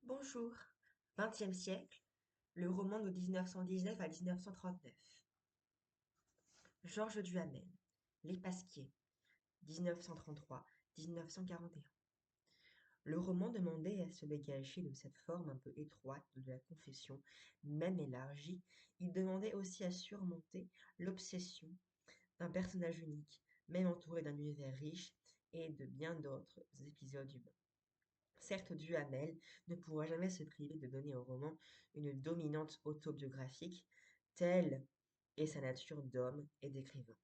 Bonjour. 20e siècle, le roman de 1919 à 1939. Georges Duhamel, Les Pasquiers, 1933-1941. Le roman demandait à se dégager de cette forme un peu étroite de la confession, même élargie. Il demandait aussi à surmonter l'obsession d'un personnage unique, même entouré d'un univers riche et de bien d'autres épisodes humains. Certes, Duhamel ne pourra jamais se priver de donner au roman une dominante autobiographique, telle est sa nature d'homme et d'écrivain.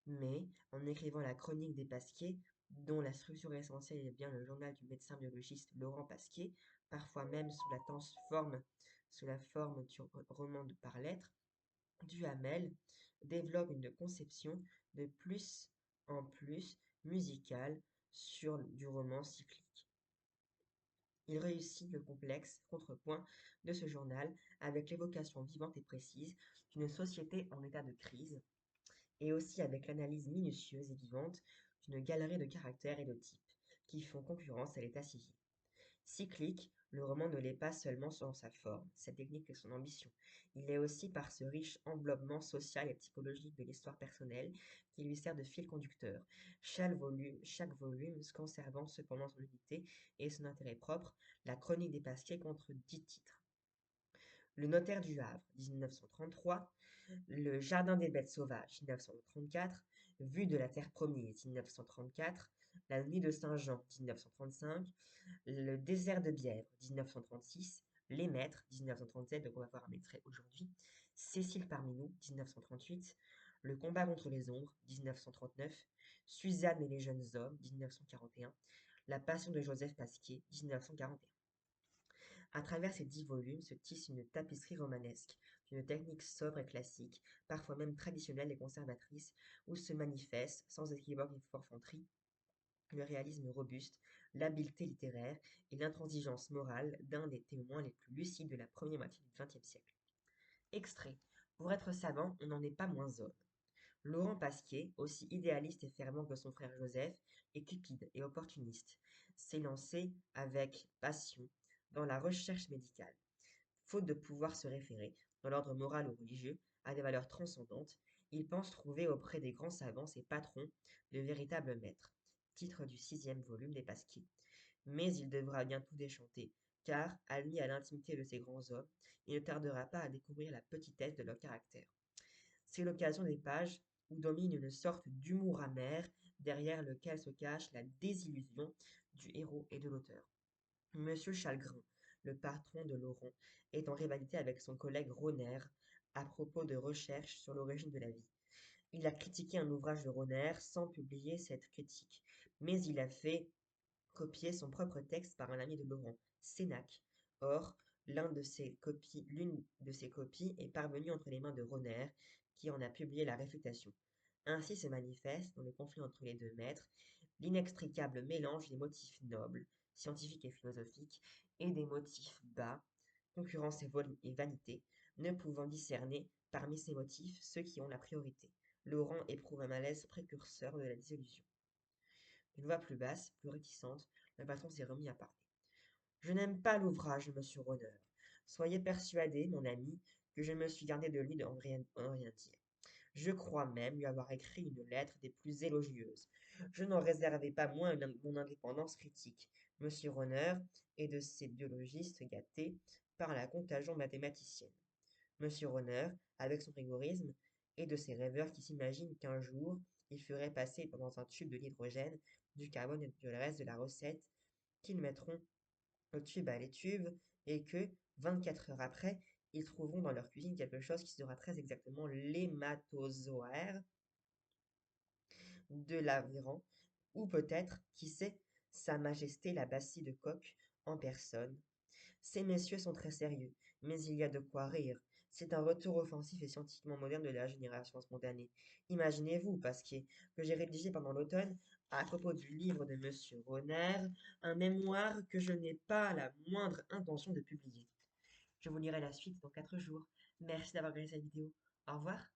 Mais, en écrivant la Chronique des Pasquiers, dont la structure essentielle est bien le journal du médecin biologiste Laurent Pasquier, parfois même sous la forme du roman de par lettres, Duhamel développe une conception de plus en plus musicale du roman cyclique. Il réussit le complexe contrepoint de ce journal avec l'évocation vivante et précise d'une société en état de crise et aussi avec l'analyse minutieuse et vivante d'une galerie de caractères et de types qui font concurrence à l'état civil. Cyclique, le roman ne l'est pas seulement selon sa forme, sa technique et son ambition. Il l'est aussi par ce riche enveloppement social et psychologique de l'histoire personnelle qui lui sert de fil conducteur, chaque volume conservant cependant son unité et son intérêt propre, la chronique des Pasquiers contre 10 titres. Le notaire du Havre, 1933, Le jardin des bêtes sauvages, 1934, Vue de la terre promise, 1934, La nuit de Saint-Jean, 1935, Le désert de Bièvre, 1936, Les Maîtres, 1937, donc on va voir un extrait aujourd'hui, Cécile parmi nous, 1938, Le combat contre les ombres, 1939, Suzanne et les jeunes hommes, 1941, La passion de Joseph Pasquier, 1941. À travers ces 10 volumes se tisse une tapisserie romanesque, d'une technique sobre et classique, parfois même traditionnelle et conservatrice, où se manifeste, sans équivoque ni forfanterie, le réalisme robuste, l'habileté littéraire et l'intransigeance morale d'un des témoins les plus lucides de la première moitié du XXe siècle. Extrait. Pour être savant, on n'en est pas moins homme. Laurent Pasquier, aussi idéaliste et fervent que son frère Joseph, est cupide et opportuniste, s'est lancé avec passion dans la recherche médicale. Faute de pouvoir se référer, dans l'ordre moral ou religieux, à des valeurs transcendantes, il pense trouver auprès des grands savants et patrons de véritables maîtres. Titre du 6e volume des Pasquiers. Mais il devra bien tout déchanter, car, allié à l'intimité de ces grands hommes, il ne tardera pas à découvrir la petitesse de leur caractère. C'est l'occasion des pages où domine une sorte d'humour amer, derrière lequel se cache la désillusion du héros et de l'auteur. Monsieur Chalgrin, le patron de Laurent, est en rivalité avec son collègue Rohner à propos de recherches sur l'origine de la vie. Il a critiqué un ouvrage de Rohner sans publier cette critique, mais il a fait copier son propre texte par un ami de Laurent, Sénac. Or, l'une de ses copies est parvenue entre les mains de Rohner, qui en a publié la réfutation. Ainsi se manifeste, dans le conflit entre les deux maîtres, l'inextricable mélange des motifs nobles, scientifiques et philosophiques, et des motifs bas, concurrence et vanité, ne pouvant discerner parmi ces motifs ceux qui ont la priorité. Laurent éprouve un malaise précurseur de la désillusion. D'une voix plus basse, plus réticente, le patron s'est remis à parler. Je n'aime pas l'ouvrage de monsieur Ronneur. Soyez persuadé, mon ami, que je me suis gardé de lui en rien dire. Je crois même lui avoir écrit une lettre des plus élogieuses. Je n'en réservais pas moins mon indépendance critique. Monsieur Ronneur est de ces biologistes gâtés par la contagion mathématicienne. Monsieur Ronneur, avec son rigorisme, est de ces rêveurs qui s'imaginent qu'un jour, il ferait passer dans un tube de l'hydrogène, du carbone et de le reste de la recette, qu'ils mettront au tube à l'étuve, et que, 24 heures après, ils trouveront dans leur cuisine quelque chose qui sera très exactement l'hématozoaire de l'Aveyron, ou peut-être, qui sait, Sa Majesté la Bastille de Coq en personne. Ces messieurs sont très sérieux, mais il y a de quoi rire. C'est un retour offensif et scientifiquement moderne de la génération spontanée. Imaginez-vous, Pasquier, que j'ai rédigé pendant l'automne, à propos du livre de monsieur Rohner, un mémoire que je n'ai pas la moindre intention de publier. Je vous lirai la suite dans 4 jours. Merci d'avoir regardé cette vidéo. Au revoir.